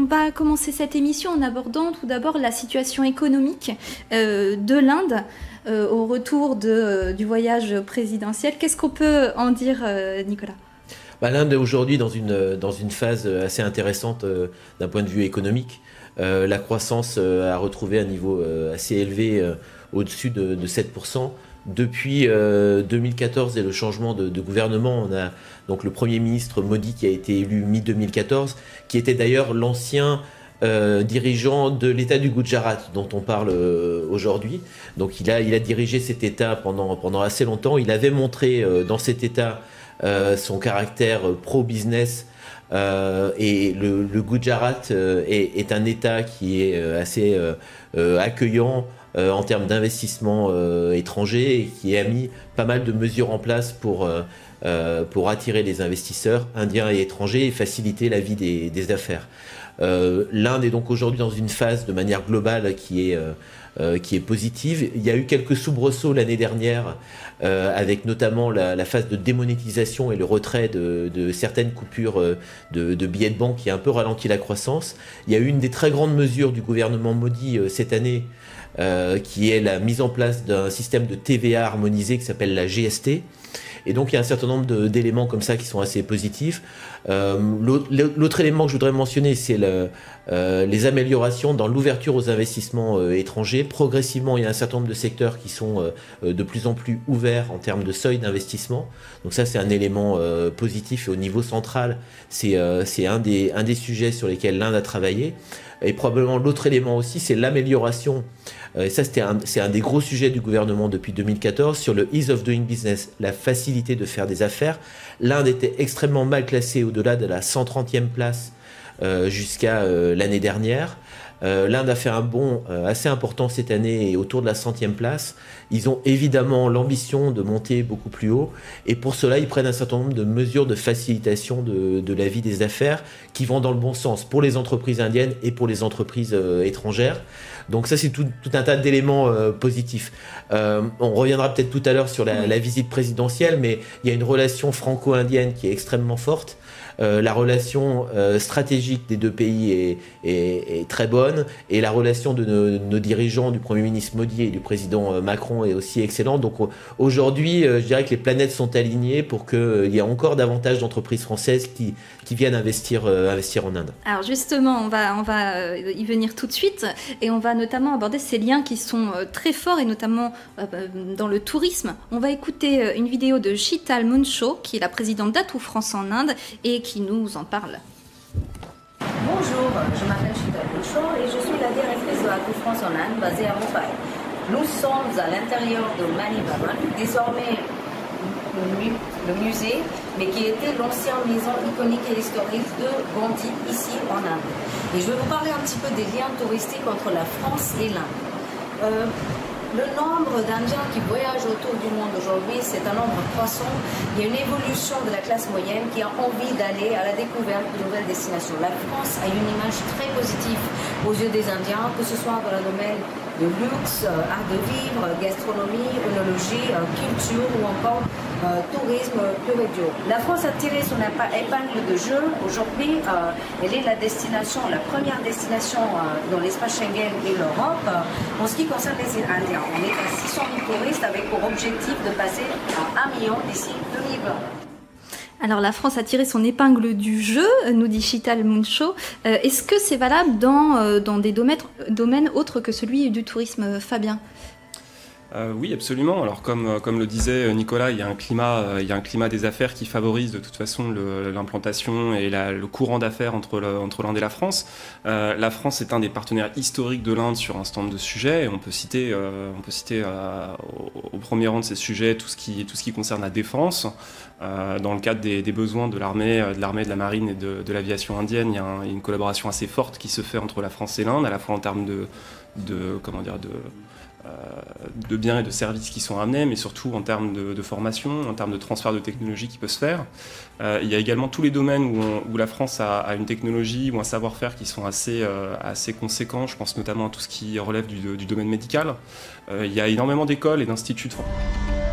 va commencer cette émission en abordant tout d'abord la situation économique de l'Inde au retour du voyage présidentiel. Qu'est-ce qu'on peut en dire, Nicolas ? L'Inde est aujourd'hui dans une phase assez intéressante d'un point de vue économique. La croissance a retrouvé un niveau assez élevé, au-dessus de 7%. Depuis 2014 et le changement de gouvernement, on a donc le Premier ministre Modi qui a été élu mi-2014, qui était d'ailleurs l'ancien dirigeant de l'État du Gujarat dont on parle aujourd'hui. Donc il a dirigé cet État pendant assez longtemps. Il avait montré dans cet État son caractère pro-business. Et le Gujarat est un État qui est assez accueillant en termes d'investissement étrangers et qui a mis pas mal de mesures en place pour attirer les investisseurs indiens et étrangers et faciliter la vie des affaires. L'Inde est donc aujourd'hui dans une phase de manière globale qui est positive. Il y a eu quelques soubresauts l'année dernière avec notamment la phase de démonétisation et le retrait de certaines coupures de billets de banque qui a un peu ralenti la croissance. Il y a eu une des très grandes mesures du gouvernement Modi cette année qui est la mise en place d'un système de TVA harmonisé qui s'appelle la GST. Et donc il y a un certain nombre d'éléments comme ça qui sont assez positifs. L'autre élément que je voudrais mentionner, c'est les améliorations dans l'ouverture aux investissements étrangers. Progressivement, il y a un certain nombre de secteurs qui sont de plus en plus ouverts en termes de seuil d'investissement. Donc ça, c'est un élément positif. Et au niveau central, c'est un des sujets sur lesquels l'Inde a travaillé. Et probablement l'autre élément aussi, c'est l'amélioration. Et ça, c'est un des gros sujets du gouvernement depuis 2014 sur le ease of doing business, la facilité de faire des affaires. L'Inde était extrêmement mal classée au-delà de la 130e place jusqu'à l'année dernière. L'Inde a fait un bond assez important cette année et autour de la 100e place. Ils ont évidemment l'ambition de monter beaucoup plus haut et pour cela, ils prennent un certain nombre de mesures de facilitation de la vie des affaires qui vont dans le bon sens pour les entreprises indiennes et pour les entreprises étrangères. Donc ça, c'est tout un tas d'éléments positifs. On reviendra peut-être tout à l'heure sur la visite présidentielle, mais il y a une relation franco-indienne qui est extrêmement forte. La relation stratégique des deux pays est très bonne et la relation de nos dirigeants, du Premier ministre Modi et du président Macron est aussi excellente. Donc aujourd'hui, je dirais que les planètes sont alignées pour qu'il y ait encore davantage d'entreprises françaises qui viennent investir en Inde. Alors justement, on va y venir tout de suite et on va notamment aborder ces liens qui sont très forts et notamment dans le tourisme. On va écouter une vidéo de Sheetal Muncho, qui est la présidente d'Atout France en Inde et qui nous en parle. Bonjour, je m'appelle Sheetal Muncho et je suis la directrice de Atout France en Inde, basée à Mumbai. Nous sommes à l'intérieur de Mani Bhavan, désormais le musée, mais qui était l'ancienne maison iconique et historique de Gandhi ici en Inde. Et je vais vous parler un petit peu des liens touristiques entre la France et l'Inde. Le nombre d'Indiens qui voyagent autour du monde aujourd'hui, c'est un nombre croissant. Il y a une évolution de la classe moyenne qui a envie d'aller à la découverte de nouvelles destinations. La France a une image très positive aux yeux des Indiens, que ce soit dans le domaine de luxe, art de vivre, gastronomie, œnologie, culture ou encore tourisme pur et dur. La France a tiré son épingle de jeu. Aujourd'hui, elle est la première destination dans l'espace Schengen et l'Europe en ce qui concerne les Indiens. On est à 600 000 touristes avec pour objectif de passer à 1 million d'ici 2020. Alors la France a tiré son épingle du jeu, nous dit Sheetal Muncho. Est-ce que c'est valable dans des domaines autres que celui du tourisme, Fabien ? Oui, absolument. Alors comme le disait Nicolas, il y a un climat des affaires qui favorise de toute façon l'implantation et le courant d'affaires entre l'Inde et la France. La France est un des partenaires historiques de l'Inde sur un certain nombre de sujets. Et on peut citer au premier rang de ces sujets tout ce qui concerne la défense. Dans le cadre des besoins de l'armée, de la marine et de l'aviation indienne, il y a une collaboration assez forte qui se fait entre la France et l'Inde, à la fois en termes de biens et de services qui sont amenés, mais surtout en termes de formation, en termes de transfert de technologie qui peut se faire. Il y a également tous les domaines où la France a une technologie ou un savoir-faire qui sont assez conséquents. Je pense notamment à tout ce qui relève du domaine médical. Il y a énormément d'écoles et d'instituts de formation.